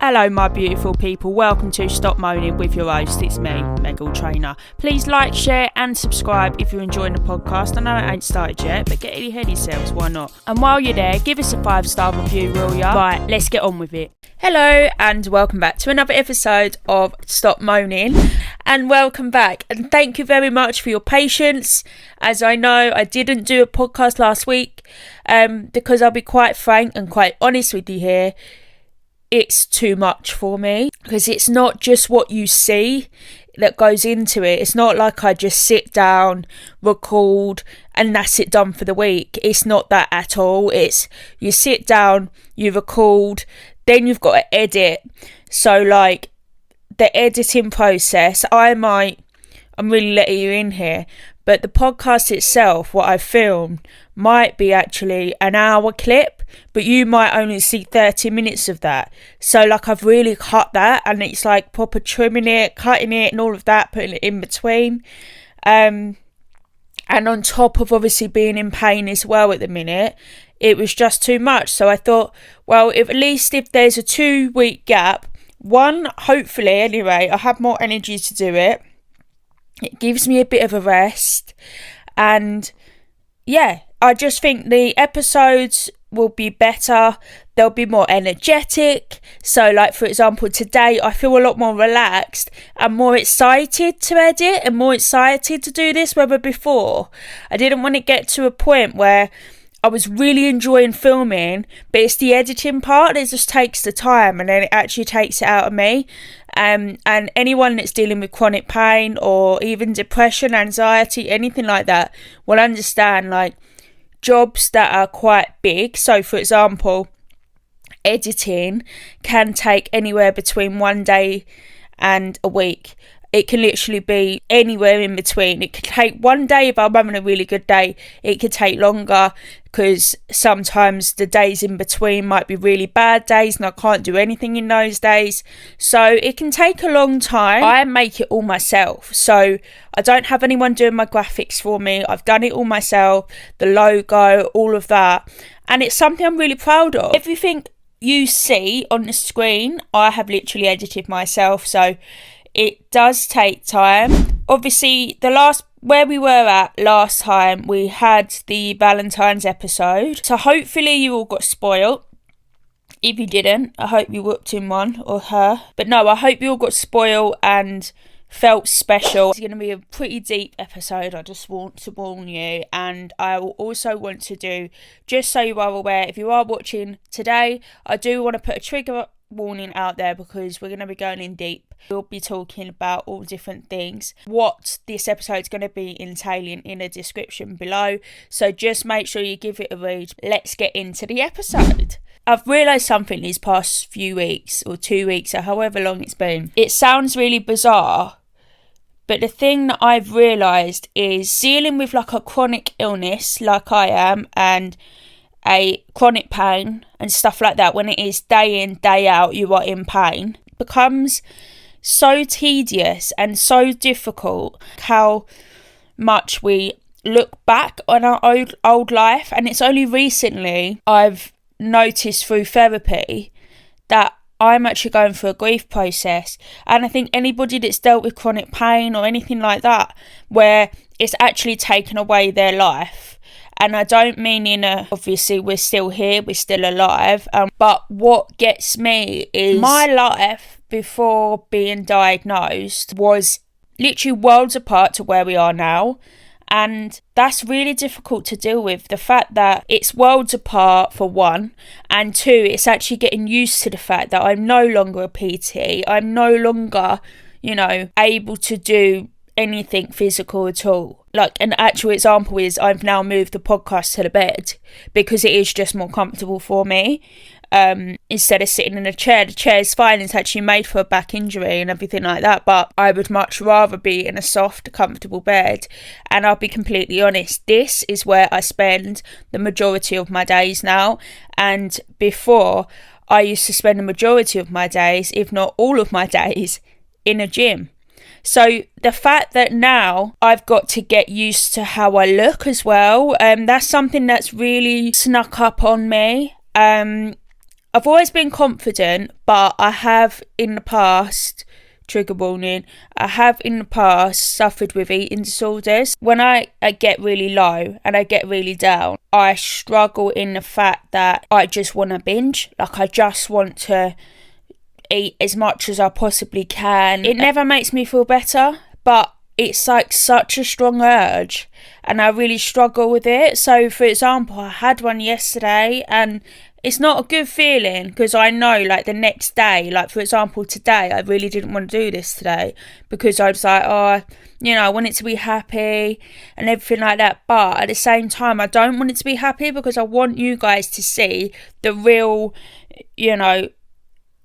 Hello my beautiful people, welcome to Stop Moaning with your host, it's me, Hall-Trainor. Please like, share and subscribe if you're enjoying the podcast. I know it ain't started yet, but get ahead of yourselves, why not? And while you're there, give us a 5-star review, will ya? Right, let's get on with it. Hello and welcome back to another episode of Stop Moaning. And welcome back, and thank you very much for your patience. As I know, I didn't do a podcast last week because I'll be quite frank and quite honest with you here. It's too much for me because it's not just what you see that goes into it. It's not like I just sit down, record and that's it, done for the week. It's not that at all. It's you sit down, you record, then you've got to edit. So like the editing process, I'm really letting you in here, but the podcast itself, what I filmed, might be actually an hour clip, but you might only see 30 minutes of that. So like I've really cut that, and it's like proper trimming it, cutting it and all of that, putting it in between. And on top of obviously being in pain as well at the minute, it was just too much. So I thought, well, if there's a 2-week gap, one, hopefully anyway, I have more energy to do it. It gives me a bit of a rest, and yeah, I just think the episodes will be better. They'll be more energetic. So like, for example, today I feel a lot more relaxed and more excited to edit and more excited to do this, whether before I didn't want to get to a point where I was really enjoying filming, but it's the editing part that just takes the time, and then it actually takes it out of me. And anyone that's dealing with chronic pain or even depression, anxiety, anything like that will understand like jobs that are quite big. So for example, editing can take anywhere between 1 day and a week. It can literally be anywhere in between. It could take 1 day if I'm having a really good day. It could take longer because sometimes the days in between might be really bad days and I can't do anything in those days. So it can take a long time. I make it all myself. So I don't have anyone doing my graphics for me. I've done it all myself. The logo, all of that. And it's something I'm really proud of. Everything you see on the screen, I have literally edited myself. So it does take time. Obviously, where we were at last time, we had the Valentine's episode. So hopefully you all got spoiled. If you didn't, I hope you whooped him one or her. But no, I hope you all got spoiled and felt special. It's going to be a pretty deep episode, I just want to warn you. And I will also want to do, just so you are aware, if you are watching today, I do want to put a trigger warning out there because we're going to be going in deep. We'll be talking about all different things. What this episode is going to be entailing in the description below. So just make sure you give it a read. Let's get into the episode. I've realised something these past few weeks or 2 weeks or however long it's been. It sounds really bizarre, but the thing that I've realised is dealing with like a chronic illness like I am and a chronic pain and stuff like that, when it is day in, day out, you are in pain, becomes so tedious and so difficult how much we look back on our old life. And it's only recently I've noticed through therapy that I'm actually going through a grief process. And I think anybody that's dealt with chronic pain or anything like that, where it's actually taken away their life, and I don't mean obviously we're still here, we're still alive, but what gets me is my life before being diagnosed was literally worlds apart to where we are now. And that's really difficult to deal with. The fact that it's worlds apart, for one, and two, it's actually getting used to the fact that I'm no longer a PT. I'm no longer, able to do anything physical at all. Like an actual example is I've now moved the podcast to the bed because it is just more comfortable for me. Instead of sitting in a chair. The chair is fine, it's actually made for a back injury and everything like that, but I would much rather be in a soft, comfortable bed. And I'll be completely honest, this is where I spend the majority of my days now. And before, I used to spend the majority of my days, if not all of my days, in a gym. So the fact that now I've got to get used to how I look as well, that's something that's really snuck up on me. I've always been confident, but I have in the past, trigger warning, I have in the past suffered with eating disorders. When I get really low and I get really down, I struggle in the fact that I just want to binge. Like, I just want to eat as much as I possibly can. It never makes me feel better, but it's like such a strong urge and I really struggle with it. So for example, I had one yesterday and it's not a good feeling because I know like the next day, like for example today, I really didn't want to do this today because I was like, oh, you know, I want it to be happy and everything like that. But at the same time, I don't want it to be happy because I want you guys to see the real, you know,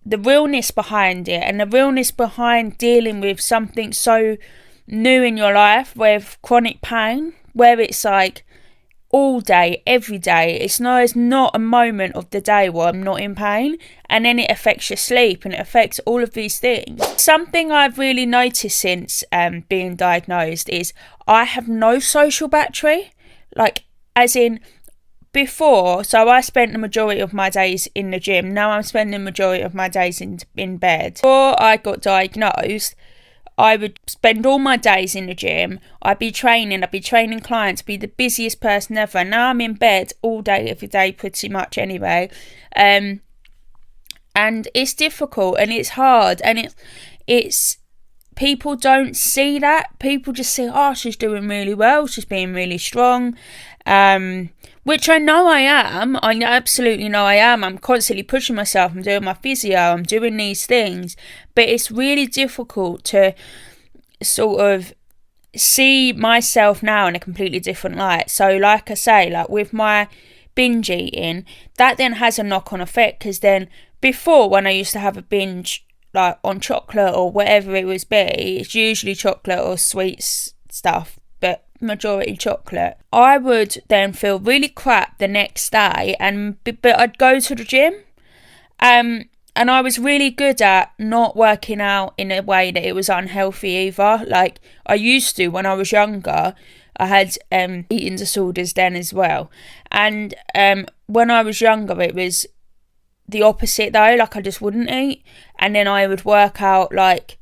the realness behind it and the realness behind dealing with something so new in your life with chronic pain, where it's like all day, every day. It's not a moment of the day where I'm not in pain, and then it affects your sleep and it affects all of these things. Something I've really noticed since being diagnosed is I have no social battery, like as in before. So I spent the majority of my days in the gym. Now I'm spending the majority of my days in bed. Before I got diagnosed, I would spend all my days in the gym. I'd be training clients, be the busiest person ever. Now I'm in bed all day, every day, pretty much anyway. And it's difficult and it's hard and it's people don't see that. People just say, oh, she's doing really well, she's being really strong. Which I know I am. I absolutely know I am. I'm constantly pushing myself. I'm doing my physio. I'm doing these things. But it's really difficult to sort of see myself now in a completely different light. So like I say, like with my binge eating, that then has a knock-on effect. Because then before, when I used to have a binge like on chocolate or whatever it was it's usually chocolate or sweets stuff, but majority chocolate. I would then feel really crap the next day, but I'd go to the gym, and I was really good at not working out in a way that it was unhealthy either. Like I used to when I was younger. I had eating disorders then as well, and when I was younger it was the opposite though. Like I just wouldn't eat, and then I would work out like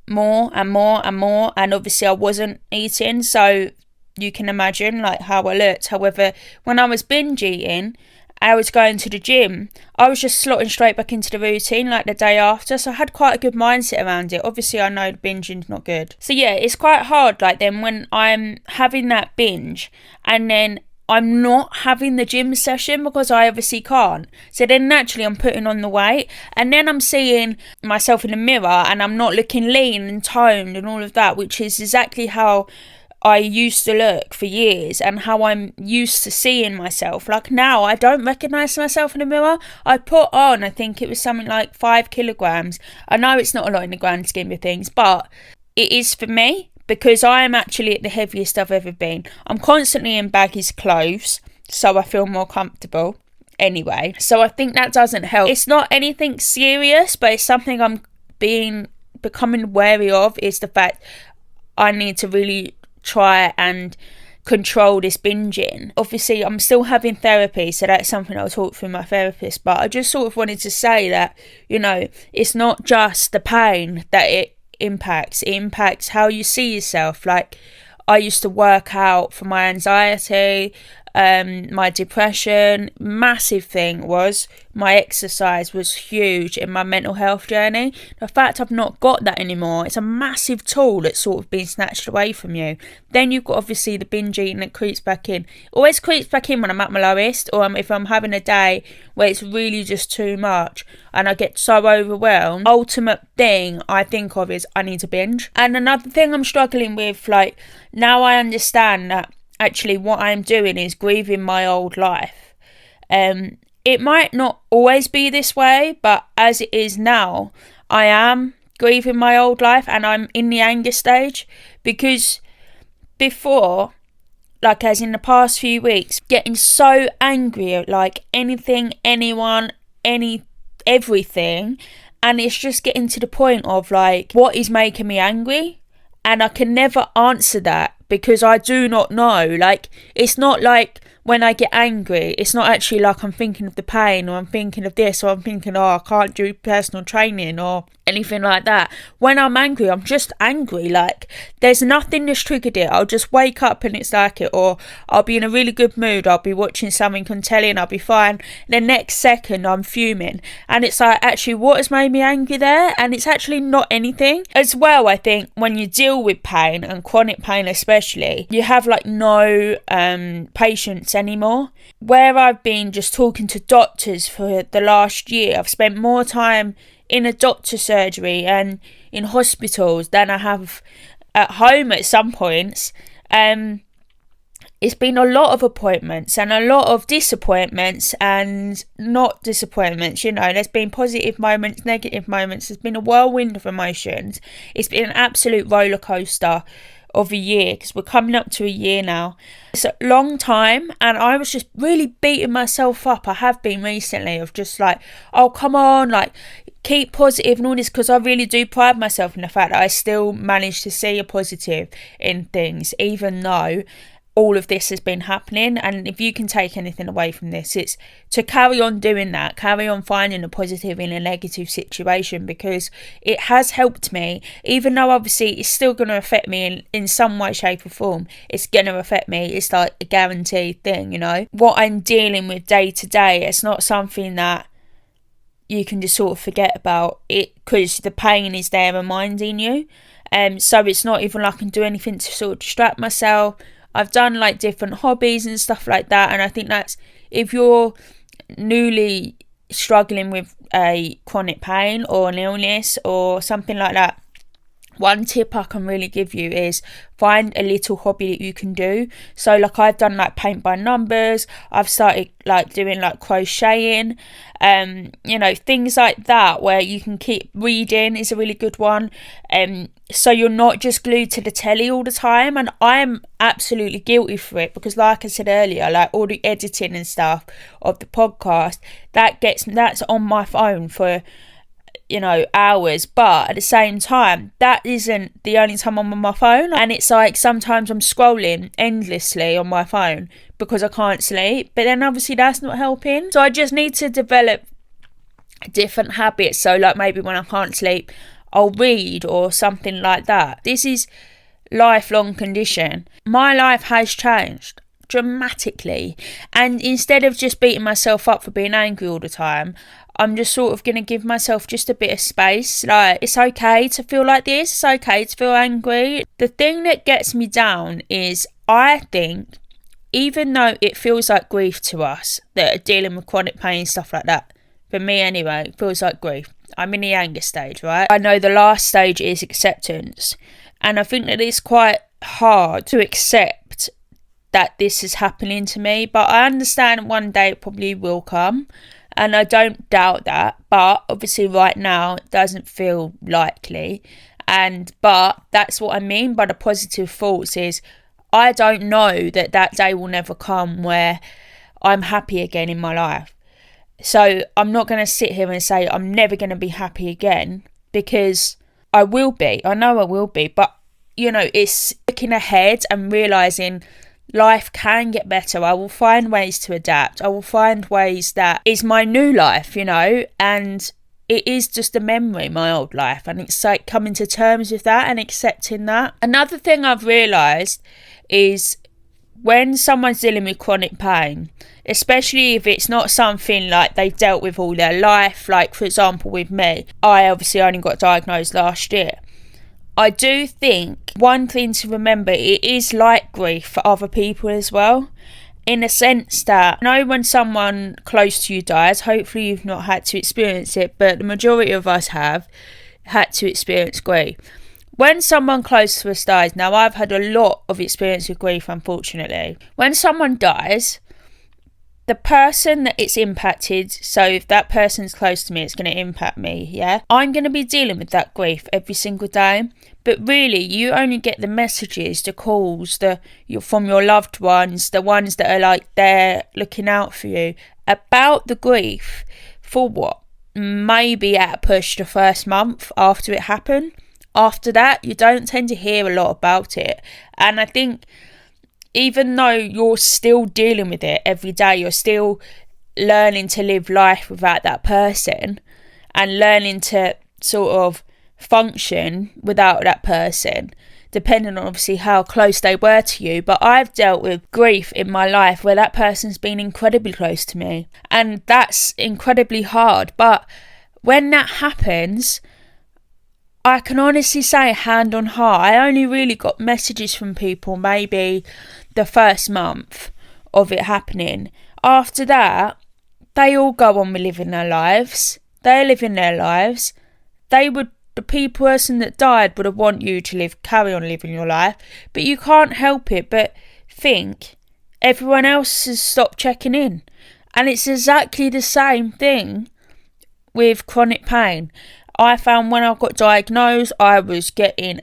more and more and more, and obviously I wasn't eating, so you can imagine like how I looked. However, when I was binge eating, I was going to the gym, I was just slotting straight back into the routine like the day after, so I had quite a good mindset around it. Obviously I know the binging's not good, so yeah, it's quite hard like then when I'm having that binge and then I'm not having the gym session because I obviously can't. So then naturally I'm putting on the weight, and then I'm seeing myself in the mirror and I'm not looking lean and toned and all of that, which is exactly how I used to look for years and how I'm used to seeing myself. Like now I don't recognise myself in the mirror. I put on, I think it was something like 5 kilograms. I know it's not a lot in the grand scheme of things, but it is for me. Because I am actually at the heaviest I've ever been. I'm constantly in baggy clothes, so I feel more comfortable anyway. So I think that doesn't help. It's not anything serious, but it's something I'm becoming wary of, is the fact I need to really try and control this binging. Obviously, I'm still having therapy, so that's something I'll talk through my therapist. But I just sort of wanted to say that, you know, it's not just the pain that it impacts how you see yourself. Like I used to work out for my anxiety, my depression. Massive thing was my exercise was huge in my mental health journey. The fact I've not got that anymore, it's a massive tool that's sort of been snatched away from you. Then you've got obviously the binge eating that creeps back in. Always creeps back in when I'm at my lowest, or if I'm having a day where it's really just too much and I get so overwhelmed. Ultimate thing I think of is I need to binge. And another thing I'm struggling with, like now I understand that actually what I'm doing is grieving my old life. It might not always be this way, but as it is now, I am grieving my old life and I'm in the anger stage. Because before, like as in the past few weeks, getting so angry at like anything, anyone, everything, and it's just getting to the point of like, what is making me angry? And I can never answer that because I do not know. Like, it's not like when I get angry, it's not actually like I'm thinking of the pain, or I'm thinking of this, or I'm thinking, oh, I can't do personal training or anything like that. When I'm angry, I'm just angry. Like, there's nothing that's triggered it. I'll just wake up and it's like it, or I'll be in a really good mood, I'll be watching something on telly and I'll be fine. The next second I'm fuming, and it's like, actually, what has made me angry there? And it's actually not anything. As well, I think when you deal with pain, and chronic pain especially, you have like no patience anymore. Where I've been just talking to doctors for the last year, I've spent more time in a doctor's surgery and in hospitals than I have at home at some points. It's been a lot of appointments and a lot of disappointments and not disappointments. You know, there's been positive moments, negative moments. There's been a whirlwind of emotions. It's been an absolute roller coaster of a year, because we're coming up to a year now. It's a long time, and I was just really beating myself up. I have been recently, of just like, oh, come on, like, keep positive and all this, because I really do pride myself in the fact that I still manage to see a positive in things, even though all of this has been happening. And if you can take anything away from this, it's to carry on doing that, carry on finding a positive in a negative situation, because it has helped me. Even though obviously it's still going to affect me in some way, shape or form, it's going to affect me. It's like a guaranteed thing, you know. What I'm dealing with day to day, it's not something that you can just sort of forget about it, because the pain is there reminding you. So it's not even like I can do anything to sort of distract myself. I've done like different hobbies and stuff like that, and I think that's, if you're newly struggling with a chronic pain or an illness or something like that, one tip I can really give you is find a little hobby that you can do. So like, I've done like paint by numbers, I've started like doing like crocheting, you know, things like that, where you can keep reading is a really good one. So you're not just glued to the telly all the time. And I'm absolutely guilty for it, because like I said earlier, like all the editing and stuff of the podcast, that's on my phone for, you know, hours. But at the same time, that isn't the only time I'm on my phone. And it's like, sometimes I'm scrolling endlessly on my phone because I can't sleep, but then obviously that's not helping. So I just need to develop different habits. So like, maybe when I can't sleep, I'll read or something like that. This is lifelong condition. My life has changed dramatically, and instead of just beating myself up for being angry all the time, I'm just sort of going to give myself just a bit of space. Like, it's okay to feel like this, it's okay to feel angry. The thing that gets me down is, I think, even though it feels like grief to us that are dealing with chronic pain and stuff like that, for me anyway, it feels like grief. I'm in the anger stage, right? I know the last stage is acceptance, and I think that it's quite hard to accept that this is happening to me, but I understand one day it probably will come, and I don't doubt that. But obviously right now it doesn't feel likely, but that's what I mean by the positive thoughts is, I don't know that day will never come where I'm happy again in my life. So I'm not going to sit here and say I'm never going to be happy again, because I will be. I know I will be. But, you know, it's looking ahead and realising life can get better. I will find ways to adapt. I will find ways that is my new life, you know, and it is just a memory, my old life. And it's like coming to terms with that and accepting that. Another thing I've realised is, when someone's dealing with chronic pain, especially if it's not something like they've dealt with all their life, like for example with me, I obviously only got diagnosed last year. I do think one thing to remember, it is like grief for other people as well, in the sense that, I know when someone close to you dies, hopefully you've not had to experience it, but the majority of us have had to experience grief. When someone close to us dies, now I've had a lot of experience with grief, unfortunately. When someone dies, the person that it's impacted, so if that person's close to me, it's going to impact me, yeah? I'm going to be dealing with that grief every single day. But really, you only get the messages, the calls, from your loved ones, the ones that are like there looking out for you, about the grief for what? Maybe at a push the first month after it happened. After that, you don't tend to hear a lot about it. And I think even though you're still dealing with it every day, you're still learning to live life without that person and learning to sort of function without that person, depending on obviously how close they were to you. But I've dealt with grief in my life where that person's been incredibly close to me, and that's incredibly hard. But when that happens, I can honestly say, hand on heart, I only really got messages from people maybe the first month of it happening. After that, they all go on with living their lives. They're living their lives. The person that died would have want you to carry on living your life, but you can't help it but think everyone else has stopped checking in. And it's exactly the same thing with chronic pain. I found when I got diagnosed, I was getting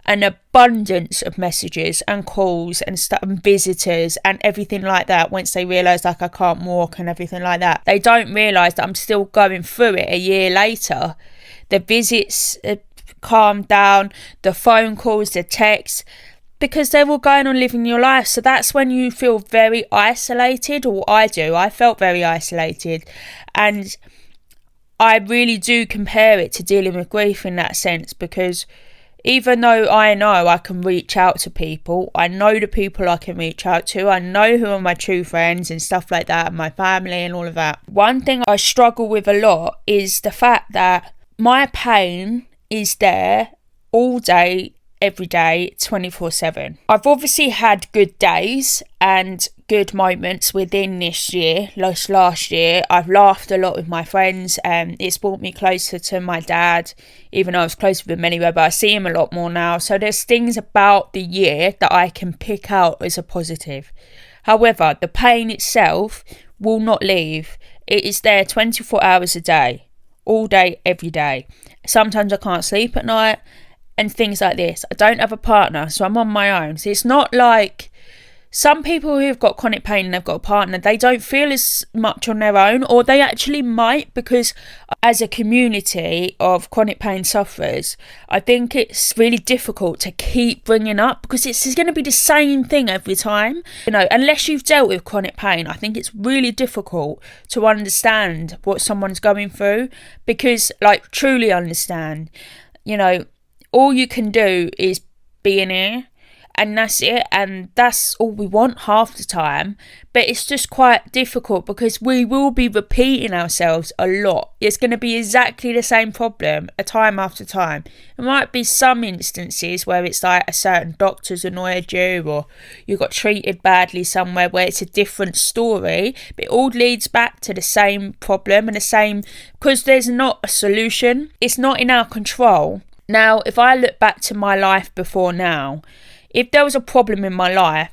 an abundance of messages and calls and stuff and visitors and everything like that. Once they realise I can't walk and everything like that, they don't realise that I'm still going through it a year later. The visits calmed down, the phone calls, the texts, because they're all going on living your life. So that's when you feel very isolated, or I do. I felt very isolated, and I really do compare it to dealing with grief in that sense, because even though I know I can reach out to people, I know the people I can reach out to, I know who are my true friends and stuff like that, and my family and all of that. One thing I struggle with a lot is the fact that my pain is there all day, every day, 24/7. I've obviously had good days and good moments within this year. Last year, I've laughed a lot with my friends, and it's brought me closer to my dad, even though I was close with him anyway, but I see him a lot more now. So there's things about the year that I can pick out as a positive. However, the pain itself will not leave. It is there 24 hours a day, all day, every day. Sometimes I can't sleep at night and things like this. I don't have a partner, so I'm on my own. So it's not like some people who've got chronic pain and they've got a partner, they don't feel as much on their own, or they actually might, because as a community of chronic pain sufferers, I think it's really difficult to keep bringing up, because it's going to be the same thing every time. You know, unless you've dealt with chronic pain, I think it's really difficult to understand what someone's going through, because, like, truly understand, you know, all you can do is be in here, and that's it, and that's all we want half the time. But it's just quite difficult because we will be repeating ourselves a lot. It's going to be exactly the same problem time after time. There might be some instances where it's like a certain doctor's annoyed you, or you got treated badly somewhere where it's a different story, but it all leads back to the same problem and the same, because there's not a solution. It's not in our control. Now, if I look back to my life before now, if there was a problem in my life,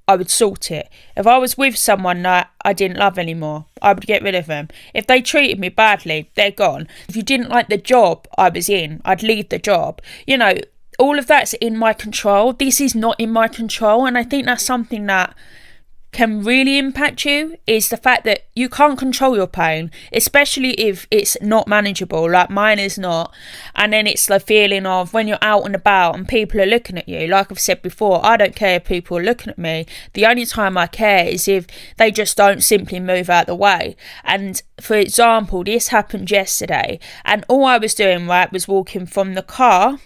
I would sort it. If I was with someone that I didn't love anymore, I would get rid of them. If they treated me badly, they're gone. If you didn't like the job I was in, I'd leave the job. You know, all of that's in my control. This is not in my control, and I think that's something that can really impact you, is the fact that you can't control your pain, especially if it's not manageable, like mine is not. And then it's the feeling of when you're out and about and people are looking at you. Like I've said before, I don't care if people are looking at me. The only time I care is if they just don't simply move out the way. And for example, this happened yesterday, and all I was doing, right, was walking from the car,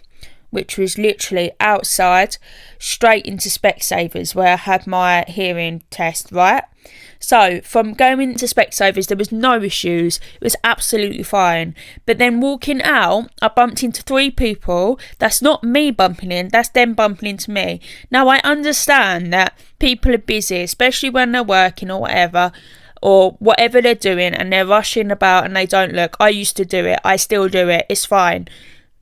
which was literally outside, straight into Specsavers, where I had my hearing test, right? So from going into Specsavers, there was no issues. It was absolutely fine. But then walking out, I bumped into 3 people. That's not me bumping in, that's them bumping into me. Now, I understand that people are busy, especially when they're working or whatever they're doing, and they're rushing about and they don't look. I used to do it. I still do it. It's fine.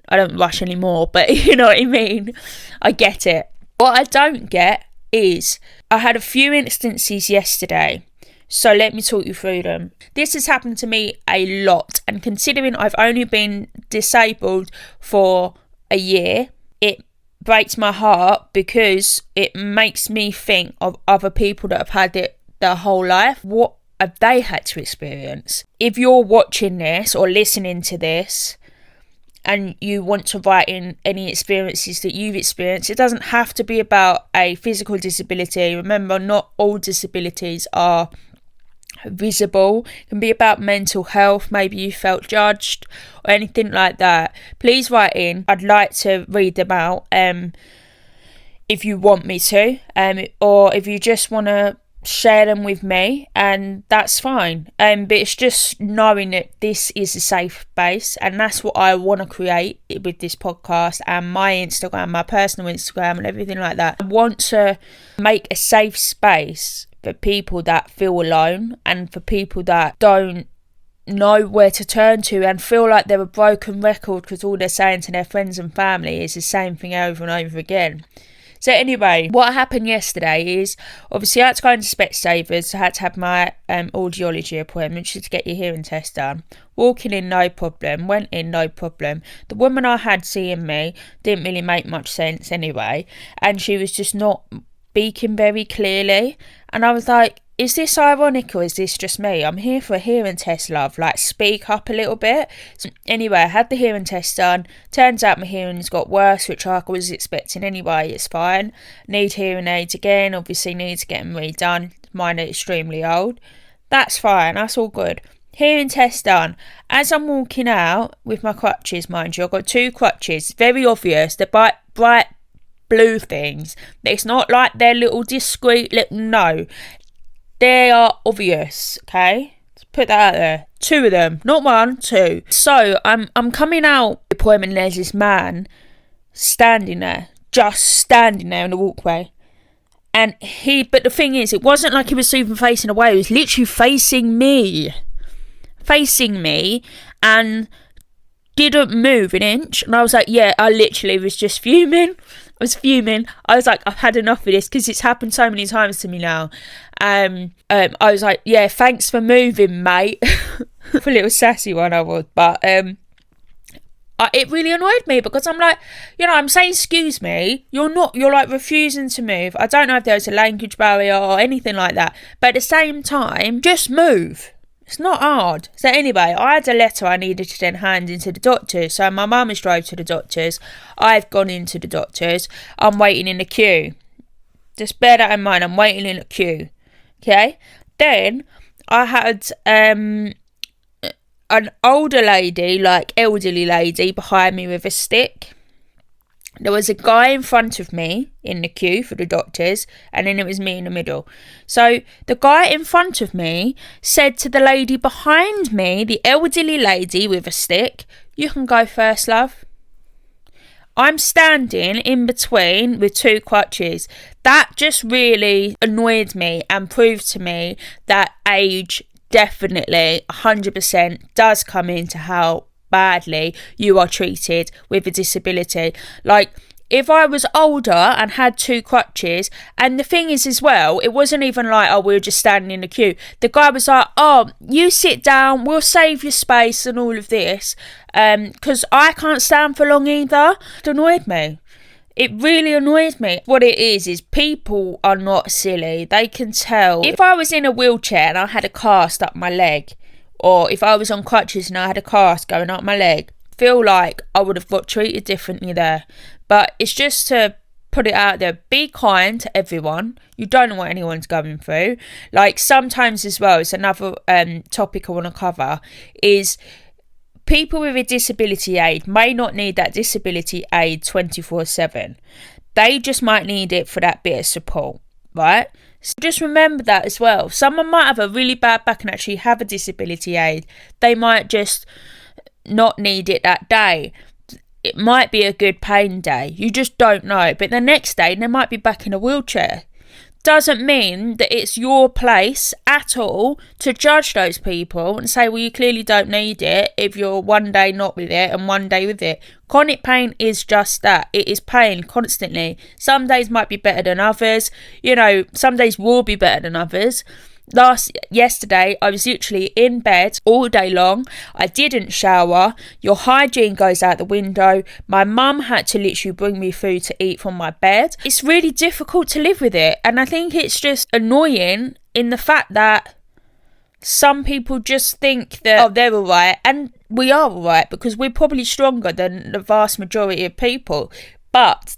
I don't rush anymore, but you know what I mean? I get it. What I don't get is, I had a few instances yesterday, so let me talk you through them. This has happened to me a lot, and considering I've only been disabled for a year, it breaks my heart, because it makes me think of other people that have had it their whole life. What have they had to experience? If you're watching this or listening to this, and you want to write in any experiences that you've experienced. It doesn't have to be about a physical disability. Remember, not all disabilities are visible. It can be about mental health. Maybe you felt judged or anything like that. Please write in. I'd like to read them out if you want me to, or if you just want to share them with me, and that's fine. But it's just knowing that this is a safe space, and that's what I want to create with this podcast and my Instagram, my personal Instagram and everything like that. I want to make a safe space for people that feel alone and for people that don't know where to turn to and feel like they're a broken record because all they're saying to their friends and family is the same thing over and over again. So anyway, what happened yesterday is, obviously I had to go into Specsavers. I had to have my audiology appointment just to get your hearing test done. Walking in, no problem. Went in, no problem. The woman I had seeing me didn't really make much sense anyway, and she was just not speaking very clearly. And I was like, is this ironic or is this just me? I'm here for a hearing test, love. Like, speak up a little bit. So anyway, I had the hearing test done. Turns out my hearing's got worse, which I was expecting anyway. It's fine. Need hearing aids again. Obviously need to get them redone. Mine are extremely old. That's fine. That's all good. Hearing test done. As I'm walking out with my crutches, mind you, I've got 2 crutches. Very obvious. They're bright blue things. It's not like they're little discreet little... No. They are obvious, okay? Let's put that out there. 2 of them, not 1, 2. So I'm coming out the appointment, and there's this man standing there, just standing there in the walkway. And but the thing is, it wasn't like he was even facing away. He was literally facing me, and didn't move an inch. And I was like, yeah, I literally was just fuming. I was like, I've had enough of this because it's happened so many times to me now. I was like, yeah, thanks for moving, mate. A little sassy one I was, but it really annoyed me because I'm like, I'm saying excuse me, you're like refusing to move. I don't know if there's a language barrier or anything like that, but at the same time, just move. It's not hard. So anyway, I had a letter I needed to then hand into the doctors. So my mum has drove to the doctors. I've gone into the doctors. I'm waiting in the queue. Just bear that in mind. I'm waiting in the queue. Okay? Then I had an older lady, like elderly lady, behind me with a stick. There was a guy in front of me in the queue for the doctors, and then it was me in the middle. So the guy in front of me said to the lady behind me, the elderly lady with a stick, "You can go first, love." I'm standing in between with 2 crutches. That just really annoyed me and proved to me that age definitely 100% does come into how badly you are treated with a disability. Like, if I was older and had 2 crutches, and the thing is as well, it wasn't even like, oh, we were just standing in the queue. The guy was like, oh, you sit down, we'll save your space and all of this, because I can't stand for long either. It annoyed me. It really annoys me. What it is people are not silly. They can tell. If I was in a wheelchair and I had a cast up my leg, or if I was on crutches and I had a cast going up my leg, feel like I would have got treated differently there. But it's just to put it out there, be kind to everyone. You don't know what anyone's going through. Like, sometimes as well, it's another topic I want to cover, is people with a disability aid may not need that disability aid 24/7. They just might need it for that bit of support, right? So just remember that as well. Someone might have a really bad back and actually have a disability aid. They might just not need it that day. It might be a good pain day. You just don't know. But the next day, they might be back in a wheelchair. Doesn't mean that it's your place at all to judge those people and say, well, you clearly don't need it if you're one day not with it and one day with it. Chronic pain is just that. It is pain constantly. Some days might be better than others. Some days will be better than others. Yesterday, I was literally in bed all day long. I didn't shower. Your hygiene goes out the window. My mum had to literally bring me food to eat from my bed. It's really difficult to live with it. And I think it's just annoying in the fact that some people just think that, oh, they're all right. And we are alright because we're probably stronger than the vast majority of people. But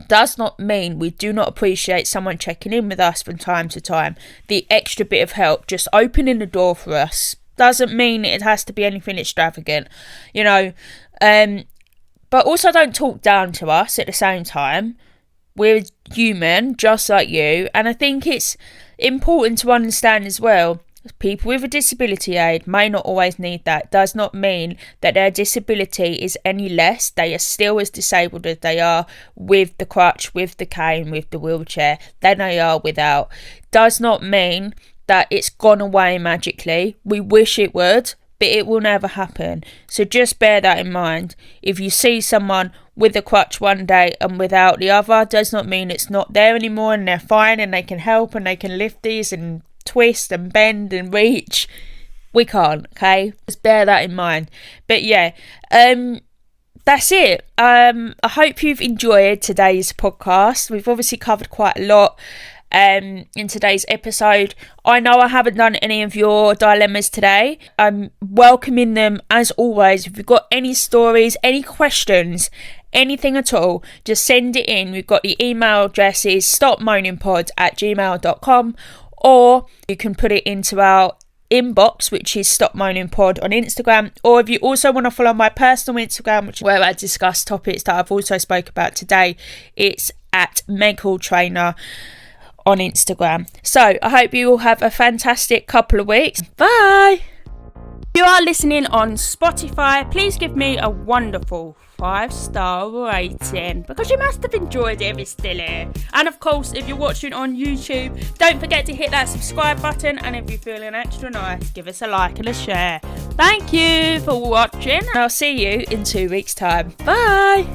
does not mean we do not appreciate someone checking in with us from time to time. The extra bit of help, just opening the door for us, doesn't mean it has to be anything extravagant, you know. But also don't talk down to us at the same time. We're human, just like you. And I think it's important to understand as well, people with a disability aid may not always need that. Does not mean that their disability is any less. They are still as disabled as they are with the crutch, with the cane, with the wheelchair, than they are without. Does not mean that it's gone away magically. We wish it would, but it will never happen. So just bear that in mind. If you see someone with a crutch one day and without the other, does not mean it's not there anymore and they're fine and they can help and they can lift these and twist and bend and reach. We can't, okay? Just bear that in mind. But yeah, that's it. I hope you've enjoyed today's podcast. We've obviously covered quite a lot in today's episode. I know I haven't done any of your dilemmas today. I'm welcoming them as always. If you've got any stories, any questions, anything at all, just send it in. We've got the email addresses stopmoaningpod@gmail.com, or you can put it into our inbox, which is stopmoaningpod on Instagram. Or if you also want to follow my personal Instagram, which is where I discuss topics that I've also spoke about today, it's at Hall-Trainor on Instagram. So I hope you all have a fantastic couple of weeks. Bye. If you are listening on Spotify, please give me a wonderful 5-star rating, because you must have enjoyed it if it's still here. And of course, if you're watching on YouTube, don't forget to hit that subscribe button, and if you're feeling extra nice, give us a like and a share. Thank you for watching, and I'll see you in 2 weeks' time. Bye.